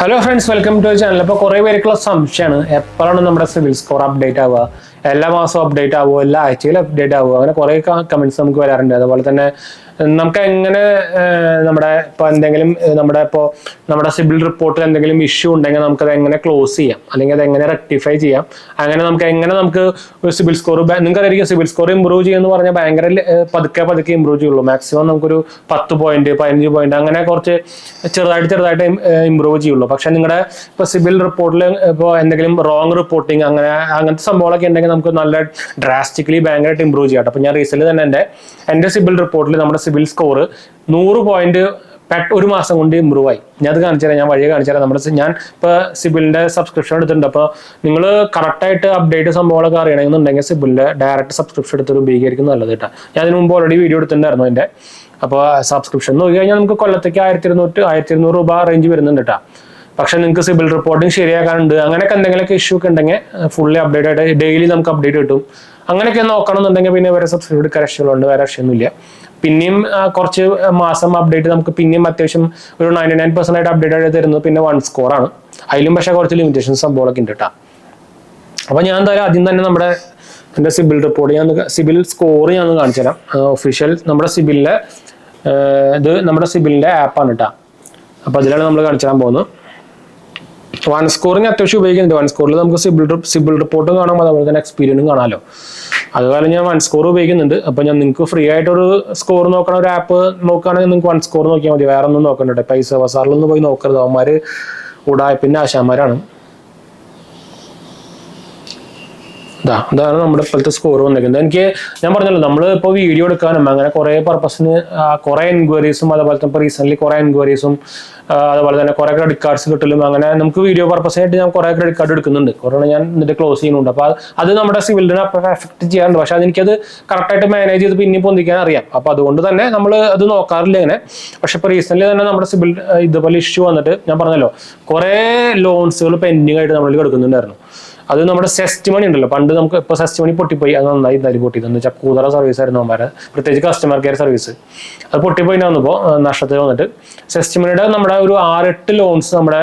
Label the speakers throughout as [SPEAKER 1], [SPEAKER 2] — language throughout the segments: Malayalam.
[SPEAKER 1] Hello friends, welcome to channel. അപ്പോൾ കുറേ പേർക്കുള്ള സംശയമാണ് എപ്പോഴാണ് നമ്മുടെ സിവിൽ സ്കോർ അപ്ഡേറ്റ് ആവുക, എല്ലാ മാസവും അപ്ഡേറ്റ് ആവുമോ, എല്ലാ ആഴ്ചയിലും അപ്ഡേറ്റ് ആവുമോ, അങ്ങനെ കുറേ കമന്റ്സ് നമുക്ക് വരാറുണ്ട്. അതുപോലെ തന്നെ നമുക്ക് എങ്ങനെ നമ്മുടെ ഇപ്പോൾ എന്തെങ്കിലും നമ്മുടെ സിബിൽ റിപ്പോർട്ടിൽ എന്തെങ്കിലും ഇഷ്യൂ ഉണ്ടെങ്കിൽ നമുക്കത് എങ്ങനെ ക്ലോസ് ചെയ്യാം, അല്ലെങ്കിൽ അത് എങ്ങനെ റെക്ടിഫൈ ചെയ്യാം, അങ്ങനെ നമുക്ക് ഒരു സിബിൽ സ്കോർ നിങ്ങൾക്കറിയാം സിബിൽ സ്കോർ ഇമ്പ്രൂവ് ചെയ്യുമെന്ന് പറഞ്ഞാൽ ഭയങ്കര പതുക്കെ ഇമ്പ്രൂവ് ചെയ്യുള്ളൂ. മാക്സിമം നമുക്കൊരു 10 പോയിന്റ് 15 പോയിന്റ് അങ്ങനെ കുറച്ച് ചെറുതായിട്ട് ഇമ്പ്രൂവ് ചെയ്യുള്ളൂ. പക്ഷെ നിങ്ങളുടെ ഇപ്പോൾ സിബിൽ റിപ്പോർട്ടിൽ ഇപ്പോൾ എന്തെങ്കിലും റോങ് റിപ്പോർട്ടിങ് അങ്ങനത്തെ സംഭവങ്ങളൊക്കെ ഉണ്ടെങ്കിൽ നമുക്ക് നല്ല ഡ്രാസ്റ്റിക്കലി ഭയങ്കരമായിട്ട് ഇമ്പ്രൂവ് ചെയ്യാം. അപ്പോൾ ഞാൻ റീസെന്റ് തന്നെ എൻ്റെ സിബിൽ റിപ്പോർട്ടിൽ നമ്മുടെ സിബിൽ സ്കോർ 100 പോയിന്റ് ഒരു മാസം കൊണ്ട് ഇമ്പ്രൂവ് ആയി. ഞാൻ അത് കാണിച്ചു തരാം, ഞാൻ വഴി കാണിച്ചു തരാം. ഞാൻ ഇപ്പോൾ സിബിലിന്റെ സബ്സ്ക്രിപ്ഷൻ എടുത്തിട്ടുണ്ട്. അപ്പോൾ നിങ്ങൾ കറക്റ്റായിട്ട് അപ്ഡേറ്റ് സംഭവങ്ങളൊക്കെ അറിയണമെന്നുണ്ടെങ്കിൽ സിബിലിന്റെ ഡയറക്റ്റ് സബ്സ്ക്രിപ്ഷൻ എടുത്തിട്ട് ഉപയോഗിക്കും നല്ലത് കേട്ടോ. ഞാൻ അതിന് മുമ്പ് ഓൾറെഡി വീഡിയോ എടുത്തിട്ടുണ്ടായിരുന്നു എൻ്റെ. അപ്പോൾ സബ്സ്ക്രിപ്ഷൻ നോക്കി കഴിഞ്ഞാൽ നമുക്ക് കൊല്ലത്തേക്ക് 1200 രൂപ റേഞ്ച് വരുന്നുണ്ട് കേട്ടോ. പക്ഷെ നിങ്ങൾക്ക് സിബിൽ റിപ്പോർട്ടിങ് ശരിയാക്കാനുണ്ട്, അങ്ങനെയൊക്കെ എന്തെങ്കിലുമൊക്കെ ഇഷ്യൂ ഒക്കെ ഉണ്ടെങ്കിൽ ഫുള്ളി അപ്ഡേറ്റ് ആയിട്ട് ഡെയിലി നമുക്ക് അപ്ഡേറ്റ് കിട്ടും. അങ്ങനെയൊക്കെ നോക്കണമെന്നുണ്ടെങ്കിൽ പിന്നെ വേറെ സബ്സ്ക്രിപ്ഷൻ എടുക്കാൻ രക്ഷകളുണ്ട്, വേറെ രക്ഷയൊന്നുമില്ല. പിന്നെയും കുറച്ച് മാസം അപ്ഡേറ്റ് നമുക്ക് പിന്നെയും അത്യാവശ്യം ഒരു 99% ആയിട്ട് അപ്ഡേറ്റ് ആയിട്ട് തരുന്നത് പിന്നെ 1 സ്കോർ ആണ്. അതിലും പക്ഷേ കുറച്ച് ലിമിറ്റേഷൻസ് സംഭവങ്ങളൊക്കെ ഉണ്ട് കേട്ടോ. അപ്പോൾ ഞാൻ എന്തായാലും ആദ്യം തന്നെ എൻ്റെ സിബിൽ റിപ്പോർട്ട് സിബിൽ സ്കോർ ഞാൻ കാണിച്ചു തരാം. ഒഫീഷ്യൽ നമ്മുടെ സിബിലിൻ്റെ ആപ്പാണ് കേട്ടോ. അപ്പോൾ അതിലാണ് നമ്മൾ കാണിച്ചു തരാൻ പോകുന്നത്. 1 സ്കോറിന് അത്യാവശ്യം ഉപയോഗിക്കുന്നുണ്ട്. 1 സ്കോറിൽ നമുക്ക് സിബിൽ റിപ്പോർട്ടും കാണാം, അതുപോലെ തന്നെ എക്സ്പീരിയൻസും കാണാമല്ലോ. അതുപോലെ ഞാൻ 1 സ്കോർ ഉപയോഗിക്കുന്നുണ്ട്. അപ്പോൾ ഞാൻ നിങ്ങൾക്ക് ഫ്രീ ആയിട്ടൊരു സ്കോർ നോക്കണ ഒരു ആപ്പ് നോക്കുകയാണെങ്കിൽ നിങ്ങൾക്ക് 1 സ്കോർ നോക്കിയാൽ മതി, വേറെ ഒന്നും നോക്കണ്ട. പൈസ ബസാറിലൊന്നും പോയി നോക്കരുത്, അവന്മാർ ഉടായ്പിൻ്റെ ആശാന്മാരാണ്. ഇതാണ് നമ്മുടെ ഇപ്പോഴത്തെ സ്കോർ വന്നിരിക്കുന്നത്. ഞാൻ പറഞ്ഞല്ലോ, നമ്മൾ ഇപ്പോൾ വീഡിയോ എടുക്കാനും അങ്ങനെ കുറേ പർപ്പസിന് കുറേ എൻക്വയറീസും, അതുപോലെ തന്നെ ഇപ്പോൾ റീസെന്റ് കുറേ എൻക്വയറീസും, അതുപോലെ തന്നെ കുറേ ക്രെഡിറ്റ് കാർഡ്സ് കിട്ടലും, അങ്ങനെ നമുക്ക് വീഡിയോ പർപ്പസിനായിട്ട് ഞാൻ കുറേ ക്രെഡിറ്റ് കാർഡ് എടുക്കുന്നുണ്ട്. കുറേ ഞാൻ എന്നിട്ട് ക്ലോസ് ചെയ്യുന്നുണ്ട്. അപ്പോൾ അത് നമ്മുടെ സിവിലിനെ എഫക്ട് ചെയ്യാറുണ്ട്. പക്ഷെ അതെനിക്കത് കറക്റ്റായിട്ട് മാനേജ് ചെയ്ത് പിന്നെ പൊന്തിക്കാൻ അറിയാം. അപ്പോൾ അതുകൊണ്ട് തന്നെ നമ്മൾ അത് നോക്കാറില്ല ഇങ്ങനെ. പക്ഷെ ഇപ്പോൾ റീസെന്റ് തന്നെ നമ്മുടെ സിവിൽ ഇതുപോലെ ഇഷ്യൂ വന്നിട്ട് ഞാൻ പറഞ്ഞല്ലോ, കുറേ ലോൺസുകൾ പെൻഡിങ് ആയിട്ട് നമ്മളിൽ കിടക്കുന്നുണ്ടായിരുന്നു. അത് നമ്മുടെ സെസ്റ്റ് മണി ഉണ്ടല്ലോ, പണ്ട് നമുക്ക് ഇപ്പോൾ സെസ്റ്റ് മണി പൊട്ടിപ്പോയി, അത് നന്നായി എന്തായാലും പൊട്ടിയത്. എന്ന് വെച്ചാൽ കൂതറ സർവീസ് ആയിരുന്നു അവന്മാരെ, പ്രത്യേകിച്ച് കസ്റ്റമർ കെയർ സർവീസ്. അത് പൊട്ടിപ്പോയി വന്നപ്പോൾ നഷ്ടത്തിൽ വന്നിട്ട് സെസ്റ്റ് മണിയുടെ നമ്മുടെ ഒരു 6-8 ലോൺസ് നമ്മുടെ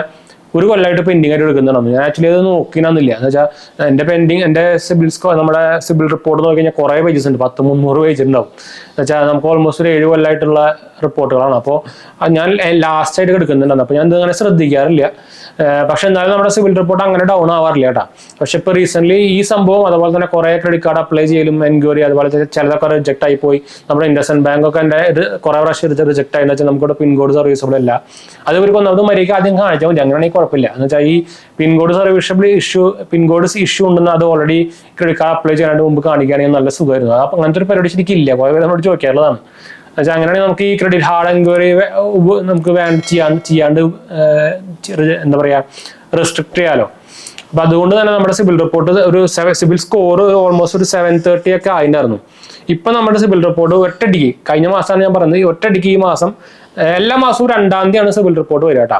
[SPEAKER 1] ഒരു കൊല്ലമായിട്ട് പെൻഡിങ് ആയിട്ട് എടുക്കുന്നുണ്ടായിരുന്നു. ഞാൻ ആക്ച്വലി അത് നോക്കിനാന്നില്ല. എന്ന് വെച്ചാൽ എൻ്റെ നമ്മുടെ സിബിൽ റിപ്പോർട്ട് നോക്കി കഴിഞ്ഞാൽ കുറേ പേജസ് ഉണ്ട്, 300 പേജ് ഉണ്ടാവും. എന്ന് വെച്ചാൽ നമുക്ക് ഓൾമോസ്റ്റ് ഒരു 7 കൊല്ലമായിട്ടുള്ള റിപ്പോർട്ടുകളാണ്. അപ്പോൾ ഞാൻ ലാസ്റ്റ് ആയിട്ട് എടുക്കുന്നുണ്ടായിരുന്നു. അപ്പോൾ ഞാൻ ഇതങ്ങനെ ശ്രദ്ധിക്കാറില്ല. പക്ഷെ എന്നാലും നമ്മുടെ സിവിൽ റിപ്പോർട്ട് അങ്ങനെ ഡൗൺ ആവാറില്ല കേട്ടോ. പക്ഷെ ഇപ്പോൾ റീസെന്റ് ഈ സംഭവം, അതുപോലെ തന്നെ കുറേ ക്രെഡിറ്റ് കാർഡ് അപ്ലൈ ചെയ്യലും എൻക്വയറി, അതുപോലെ തന്നെ ചിലതൊക്കെ റിജക്ട് ആയി പോയി. നമ്മുടെ ഇൻഡസ്ഇൻഡ് ബാങ്ക് ഒക്കെ എൻ്റെ കുറേ പ്രാവശ്യം റിജക്ട് ആയെന്ന് വെച്ചാൽ നമുക്കിവിടെ പിൻകോഡ് സർവീസബിൾ അല്ല. അത് ഇവർക്ക് ഒന്നാമത് മര്യാദയ്ക്ക് ആദ്യം കാണിച്ചാൽ മതി, അങ്ങനെയാണെങ്കിൽ കുഴപ്പമില്ല. എന്ന് വെച്ചാൽ ഈ പിൻകോഡ് ഇഷ്യൂ ഉണ്ടെന്ന് അത് ഓൾറെഡി ക്രെഡിറ്റ് കാർഡ് അപ്ലൈ ചെയ്യാനായിട്ട് മുമ്പ് കാണിക്കുകയാണെങ്കിൽ നല്ല സുഖമായിരുന്നു. അപ്പോൾ അങ്ങനത്തെ ഒരു പരിപാടി ശരിക്കില്ല, കുറേ പേര് നമ്മളോട് ചോദിക്കാറുള്ളതാണ്. എന്നുവെച്ചാൽ അങ്ങനെയാണെങ്കിൽ നമുക്ക് ഈ ക്രെഡിറ്റ് ഹാർഡ് എൻക്വയറി നമുക്ക് ചെയ്യാണ്ട് എന്താ പറയുക, റെസ്ട്രിക്ട് ചെയ്യാലോ. അപ്പൊ അതുകൊണ്ട് തന്നെ നമ്മുടെ സിബിൽ റിപ്പോർട്ട് ഒരു സിബിൽ സ്കോർ ഓൾമോസ്റ്റ് ഒരു 730 ഒക്കെ ആയിട്ടുണ്ടായിരുന്നു. ഇപ്പൊ നമ്മുടെ സിബിൽ റിപ്പോർട്ട് ഒറ്റയടിക്ക്, കഴിഞ്ഞ മാസമാണ് ഞാൻ പറയുന്നത്, ഒറ്റയടിക്ക് ഈ മാസം എല്ലാ മാസവും 2-ാം തീയതിയാണ് സിബിൽ റിപ്പോർട്ട് വരിക കേട്ടോ.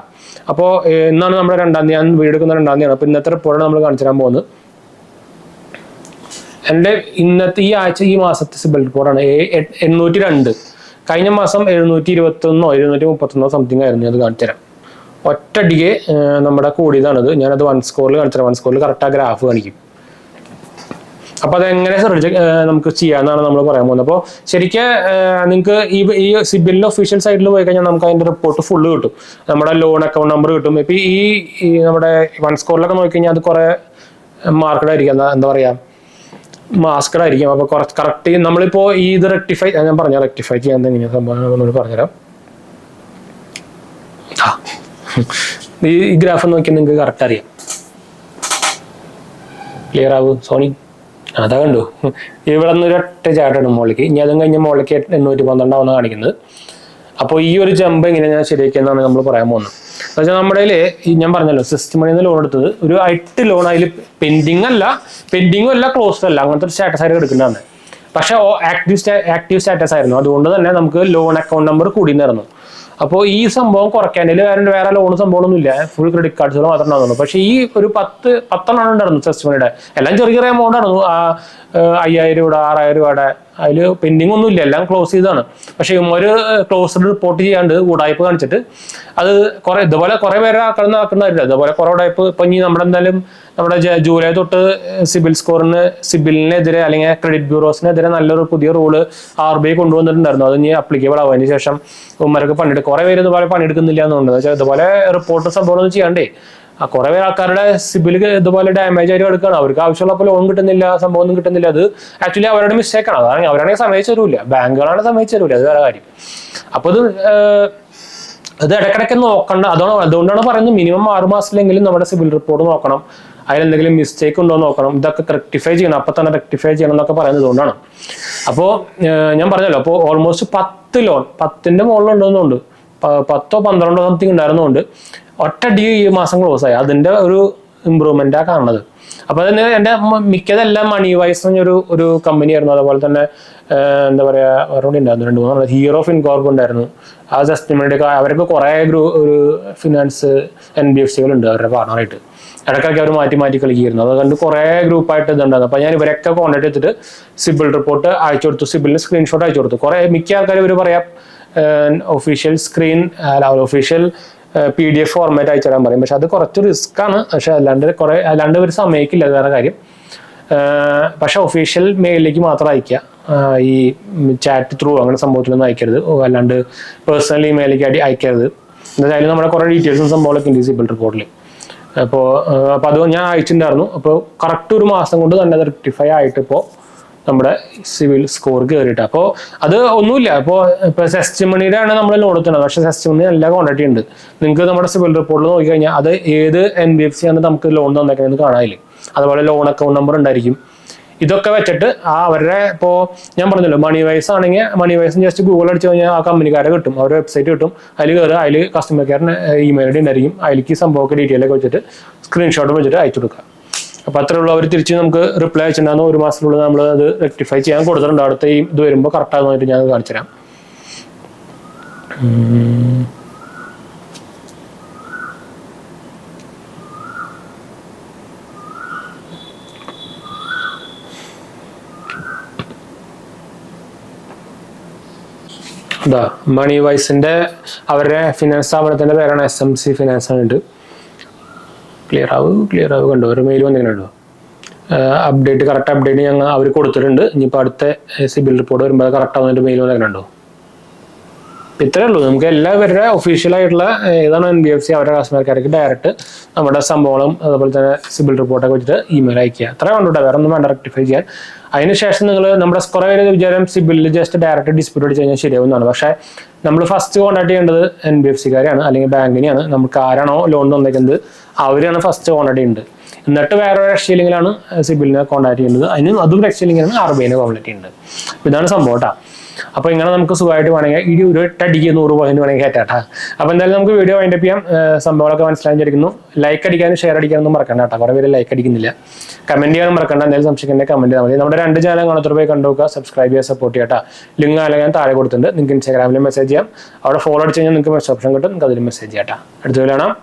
[SPEAKER 1] അപ്പോൾ ഇന്നാണ് നമ്മുടെ 2-ാം തീയതി, ഞാൻ വീഡിയോ എടുക്കുന്ന 2-ാം തീയതിയാണ്. അപ്പോൾ ഇന്നത്തെ റിപ്പോർട്ടാണ് നമ്മൾ കാണിച്ചു തരാൻ പോകുന്നത്. എൻ്റെ ഈ ആഴ്ച ഈ മാസത്തെ സിബിൽ റിപ്പോർട്ടാണ് 802. കഴിഞ്ഞ മാസം 721 731 സംതിങ് ആയിരുന്നു. അത് കാണിച്ചു തരാം. ഒറ്റയടിക്ക് നമ്മുടെ കൂടിയതാണിത്. ഞാനത് 1 സ്കോറിൽ കാണിച്ചു തരാം. 1 സ്കോറിൽ കറക്റ്റാ ഗ്രാഫ് കാണിക്കും. അപ്പോൾ അതെങ്ങനെ നമുക്ക് ചെയ്യാമെന്നാണ് നമ്മൾ പറയാൻ പോകുന്നത്. അപ്പോൾ ശരിക്കും നിങ്ങൾക്ക് ഈ സിബിലിന്റെ ഒഫീഷ്യൽ സൈറ്റിൽ പോയി കഴിഞ്ഞാൽ നമുക്ക് അതിന്റെ റിപ്പോർട്ട് ഫുള്ള് കിട്ടും. നമ്മുടെ ലോൺ അക്കൗണ്ട് നമ്പർ കിട്ടും. ഇപ്പം ഈ നമ്മുടെ 1 സ്കോറിലൊക്കെ നോക്കി കഴിഞ്ഞാൽ അത് കുറേ മാർക്കഡ് ആയിരിക്കും, എന്താ പറയുക, മാസ്കഡ് ആയിരിക്കും. അപ്പോൾ കറക്റ്റ് നമ്മളിപ്പോൾ ഇത് റെക്ടിഫൈ ചെയ്യാൻ എങ്ങനെയാണ് സംഭവം പറഞ്ഞുതരാം. ഈ ഗ്രാഫ് നോക്കിയാൽ നിങ്ങൾക്ക് കറക്റ്റ് അറിയാം. ക്ലിയർ ആവും സോണി? അതാ കണ്ടു, ഇവിടെ നിന്ന് ഒരു ഒറ്റ ചാട്ടാണ് മുകളിലേക്ക്. ഇനി അതും കഴിഞ്ഞ മുകളിലേക്ക് 812 കാണിക്കുന്നത്. അപ്പോൾ ഈ ഒരു ജമ്പ് എങ്ങനെ ഞാൻ ശരിയാക്കിയെന്നാണ് നമ്മൾ പറയാൻ പോകുന്നത്. എന്ന് വെച്ചാൽ നമ്മുടെ ഞാൻ പറഞ്ഞല്ലോ, സിസ്റ്റം മണിയിൽ നിന്ന് ലോൺ എടുത്തത് ഒരു 8 ലോൺ അതിൽ പെൻഡിങ്ങും അല്ല ക്ലോസ്ഡ് അല്ല, അങ്ങനത്തെ ഒരു സ്റ്റാറ്റസ് ആയിട്ട് എടുക്കുന്നതാണ്. പക്ഷെ ആക്റ്റീവ് സ്റ്റാറ്റസ് ആയിരുന്നു. അതുകൊണ്ട് തന്നെ നമുക്ക് ലോൺ അക്കൗണ്ട് നമ്പർ കൂടിയിരുന്നായിരുന്നു. അപ്പോൾ ഈ സംഭവം കുറയ്ക്കാൻ വേറെ ലോൺ സംഭവമൊന്നും ഇല്ല, ഫുൾ ക്രെഡിറ്റ് കാർഡ്സുകൾ മാത്രമേ ഉണ്ടാകുന്നുള്ളൂ. പക്ഷേ ഈ ഒരു 10 ഉണ്ടായിരുന്നു സിസ്റ്റം മണിയുടെ. എല്ലാം ചെറിയ എമൗണ്ട് ആയിരുന്നു, 5000 രൂപ 6000 രൂപയുടെ അതിൽ പെൻഡിങ് ഒന്നും ഇല്ല, എല്ലാം ക്ലോസ് ചെയ്താണ്. പക്ഷെ ഒരു ക്ലോസ്ഡ് റിപ്പോർട്ട് ചെയ്യാണ്ട് ഉടായ്പ കാണിച്ചിട്ട് അത് ഇതുപോലെ കുറെ പേരെ ആക്കുന്നവരില്ല. ഇതുപോലെ കുറെ ഉടായ്പ ഇപ്പൊ ഇനി നമ്മുടെ ജൂലൈ തൊട്ട് സിബിലിനെതിരെ അല്ലെങ്കിൽ ക്രെഡിറ്റ് ബ്യൂറോസിനെതിരെ നല്ലൊരു പുതിയ റൂള് RBI കൊണ്ടുവന്നിട്ടുണ്ടായിരുന്നു. അത് ഇനി അപ്ലിക്കബിൾ ആവും. അതിന് ശേഷം ഉമ്മരൊക്കെ കുറെ പേര് ഇതുപോലെ പണിയെടുക്കുന്നില്ല എന്നുണ്ട്. ഇതുപോലെ റിപ്പോർട്ട് സംഭവം ചെയ്യാണ്ടേ കുറെ പേര് ആൾക്കാരുടെ സിബിൽ ഇതുപോലെ ഡാമേജ് ആയിട്ട് എടുക്കുകയാണ്. അവർക്ക് ആവശ്യമുള്ളപ്പോൾ ലോൺ കിട്ടുന്നില്ല, സംഭവം ഒന്നും കിട്ടുന്നില്ല. അത് ആക്ച്വലി അവരുടെ മിസ്റ്റേക്കാണ്. അതാണ് അവരാണെങ്കിൽ സമ്മതിച്ചു തരൂല, ബാങ്കുകളാണ് സമ്മതിച്ചു തരൂല, അത് വേറെ കാര്യം. അപ്പൊ അത് ഇടയ്ക്കിടയ്ക്ക് നോക്കണ്ട. അതുകൊണ്ടാണ് പറയുന്നത് മിനിമം 6 മാസത്തിലെങ്കിലും നമ്മുടെ സിബിൽ റിപ്പോർട്ട് നോക്കണം. അതിലെന്തെങ്കിലും മിസ്റ്റേക്ക് ഉണ്ടോ എന്ന് നോക്കണം. ഇതൊക്കെ റെക്ടിഫൈ ചെയ്യണം, അപ്പൊ തന്നെ റെക്ടിഫൈ ചെയ്യണം എന്നൊക്കെ പറയുന്നത് കൊണ്ടാണ്. അപ്പോൾ ഞാൻ പറഞ്ഞല്ലോ, അപ്പോൾ ഓൾമോസ്റ്റ് 10 ലോൺ 10ന്റെ മുകളിലുണ്ടെന്നുണ്ട്, 10 12 സംതിങ് ഉണ്ടായിരുന്നുകൊണ്ട് ഒറ്റടി ഈ മാസം ക്ലോസ് ആയി. അതിന്റെ ഒരു ഇമ്പ്രൂവ്മെന്റാ കാണുന്നത്. അപ്പൊ അതിന് എന്റെ മിക്കതെല്ലാം മണി വൈസ് ഒരു കമ്പനി ആയിരുന്നു. അതുപോലെ തന്നെ എന്താ പറയാ വേറെ ഉണ്ടായിരുന്നു 2-3 ഹീറോ ഫിൻകോർപ്പ് ഉണ്ടായിരുന്നു. ആ എസ്റ്റിമേറ്റ് അവർക്ക് കുറെ ഒരു ഫിനാൻസ് NBFCകൾ ഉണ്ട് അവരുടെ പാർട്ണറായിട്ട്. ഇടയ്ക്കൊക്കെ അവർ മാറ്റി കളിക്കുന്നു. അതുകൊണ്ട് കുറെ ഗ്രൂപ്പായിട്ട് ഇതുണ്ടായിരുന്നു. അപ്പൊ ഞാൻ ഇവരൊക്കെ കോൺടാക്ട് ചെയ്തിട്ട് സിബിൽ റിപ്പോർട്ട് അയച്ചു കൊടുത്തു, സിബിലിന് സ്ക്രീൻഷോട്ട് അയച്ചു കൊടുത്തു. മിക്ക ആൾക്കാർ ഇവർ പറയാം ഒഫീഷ്യൽ PDF ഫോർമാറ്റ് അയച്ചു തരാൻ പറയും. പക്ഷെ അത് കുറച്ച് റിസ്ക് ആണ്. പക്ഷെ അല്ലാണ്ട് ഇവർ സമ്മതിക്കില്ല, വേറെ കാര്യം. പക്ഷെ ഒഫീഷ്യൽ മെയിലിലേക്ക് മാത്രം അയക്കുക, ഈ ചാറ്റ് ത്രൂ അങ്ങനെ സംഭവത്തിലൊന്നും അയക്കരുത്. അല്ലാണ്ട് പേഴ്സണൽ ഇമെയിലേക്ക് അയക്കരുത്. എന്തായാലും നമ്മുടെ കുറെ ഡീറ്റെയിൽസും സംഭവങ്ങളൊക്കെ ഉണ്ട് സിബിൽ റിപ്പോർട്ടിൽ. അപ്പോൾ അത് ഞാൻ അയച്ചിട്ടുണ്ടായിരുന്നു. അപ്പോൾ കറക്റ്റ് 1 മാസം കൊണ്ട് തന്നെ അത് റെക്ടിഫൈ ആയിട്ട് ഇപ്പോൾ നമ്മുടെ സിവിൽ സ്കോർ കയറിയിട്ട്. അപ്പോൾ അത് ഒന്നുമില്ല. ഇപ്പോൾ സെസ്റ്റിമണിയുടെ ആണ് നമ്മൾ ലോൺ എടുക്കുന്നത്. പക്ഷേ സെസ്റ്റിമണി എല്ലാ ക്വാണ്ടിറ്റി ഉണ്ട്. നിങ്ങൾക്ക് നമ്മുടെ സിവിൽ റിപ്പോർട്ടിൽ നോക്കിക്കഴിഞ്ഞാൽ അത് ഏത് NBFC ആണ് നമുക്ക് ലോൺ തന്നേക്കുന്നത് കാണാനില്ല. അതുപോലെ ലോൺ അക്കൗണ്ട് നമ്പർ ഉണ്ടായിരിക്കും. ഇതൊക്കെ വെച്ചിട്ട് അവരുടെ ഇപ്പോൾ ഞാൻ പറഞ്ഞല്ലോ മണി വൈസ് ആണെങ്കിൽ മണി വൈസ് ജസ്റ്റ് ഗൂഗിൾ അടിച്ചു കഴിഞ്ഞാൽ ആ കമ്പനിക്കാരെ കിട്ടും, അവരുടെ വെബ്സൈറ്റ് കിട്ടും. അതിൽ കയറുക, അതിൽ കസ്റ്റമർ കെയറിന് ഇമെയിൽ ID ഉണ്ടായിരിക്കും. അതിലേക്ക് സംഭവമൊക്കെ ഡീറ്റെയിൽ ഒക്കെ വെച്ചിട്ട് സ്ക്രീൻഷോട്ട് വെച്ചിട്ട് അയച്ചു കൊടുക്കുക. അപ്പൊ അത്രയുള്ള അവർ തിരിച്ച് നമുക്ക് റിപ്ലൈ അയച്ചിട്ടുണ്ടാകുന്ന 1 മാസത്തിനുള്ളിൽ നമ്മൾ അത് റെക്ടിഫൈ ചെയ്യാൻ കൊടുത്തിട്ടുണ്ട്. അടുത്ത ഇത് വരുമ്പോൾ കറക്റ്റ് ആകുന്നതായിട്ട് ഞാൻ കാണിച്ചു തരാം. മണി വൈസിന്റെ അവരുടെ ഫിനാൻസ് സ്ഥാപനത്തിന്റെ പേരാണ് SMC ഫിനാൻസ് ആണ്. ക്ലിയർ ആവും കണ്ടോ, ഒരു മെയിൽ വന്നിട്ടുണ്ടോ? കറക്റ്റ് അപ്ഡേറ്റ് അവർ കൊടുത്തിട്ടുണ്ട്. ഇനിയിപ്പോൾ അടുത്ത സിബിൽ റിപ്പോർട്ട് വരുമ്പോൾ കറക്റ്റ് ആവുന്നതിന്റെ മെയിൽ വന്നിട്ടുണ്ടോ? ഇത്രേ ഉള്ളൂ. നമുക്ക് എല്ലാവരുടെ ഒഫീഷ്യലായിട്ടുള്ള ഏതാണ് NBFC അവരുടെ കസ്റ്റമർക്കാർക്ക് ഡയറക്റ്റ് നമ്മുടെ സംഭവങ്ങളും അതുപോലെ തന്നെ സിബിൽ റിപ്പോർട്ടൊക്കെ വെച്ചിട്ട് ഇമെയിൽ അയക്കുക. അത്ര കണ്ടുകൂടാ, വേറെ ഒന്നും വേണ്ട റെക്ടിഫൈ ചെയ്യാൻ. അതിനുശേഷം നിങ്ങൾ നമ്മുടെ കുറേ പേര് വിചാരം സിബിലിൽ ജസ്റ്റ് ഡയറക്റ്റ് ഡിസ്പ്യൂട്ട് അടിച്ച് കഴിഞ്ഞാൽ ശരിയാവുന്നതാണ്. പക്ഷേ നമ്മൾ ഫസ്റ്റ് കോൺടാക്ട് ചെയ്യേണ്ടത് NBFCക്കാരെയാണ് അല്ലെങ്കിൽ ബാങ്കിനെയാണ്. നമുക്ക് ആരാണോ ലോൺ തന്നേക്കുന്നത് അവരാണ് ഫസ്റ്റ് കോൺടാക്ട് ചെയ്യേണ്ടത്. എന്നിട്ട് വേറെ രക്ഷയില്ലെങ്കിലാണ് സിബിലിനെ കോൺടാക്ട് ചെയ്യുന്നത്. അതും രക്ഷയില്ലെങ്കിലാണ് RBIനെ കോൺടാക്ട് ചെയ്യുന്നത്. ഇതാണ് സംഭവം കേട്ടോ. അപ്പൊ ഇങ്ങനെ നമുക്ക് സുഖമായിട്ട് വേണമെങ്കിൽ ഒരു 8 അടിക്ക് 100 പോയിന്റ് വേണമെങ്കിൽ കയറ്റാട്ടാ. അപ്പൊ എന്തായാലും നമുക്ക് വീഡിയോ വൈൻഡപ്പ് ചെയ്യാം. സംഭവങ്ങളൊക്കെ മനസ്സിലായിരിക്കുന്നു. ലൈക്ക് അടിക്കാനും ഷെയർ അടിക്കാനൊന്നും മറക്കണ്ട കേട്ടോ. കുറെ പേര് ലൈക്ക് അടിക്കുന്നില്ല. കമന്റ് ചെയ്യാനും മറക്കണ്ട. എന്തെങ്കിലും സംശയിക്കണ്ടേ കമന്റ് ചെയ്താൽ മതി. നമ്മുടെ 2 ചാനൽ കാണാത്തവർ പോയി കണ്ടുനോക്കുക, സബ്സ്ക്രൈബ് ചെയ്യുക, സപ്പോർട്ട് ചെയ്യാം. ലിങ്ക് ഞാൻ താഴെ കൊടുത്തിട്ടുണ്ട്. നിങ്ങൾക്ക് ഇൻസ്റ്റാഗ്രാമിൽ മെസ്സേജ് ചെയ്യാം. അവിടെ ഫോളോ അടിച്ച് കഴിഞ്ഞാൽ നിങ്ങൾക്ക് മെസ്സേജ് ഓപ്ഷൻ കിട്ടും. നിങ്ങൾക്ക് അതിൽ മെസ്സേജ് ചെയ്യാം. അടുത്ത വീഡിയോ കാണാം.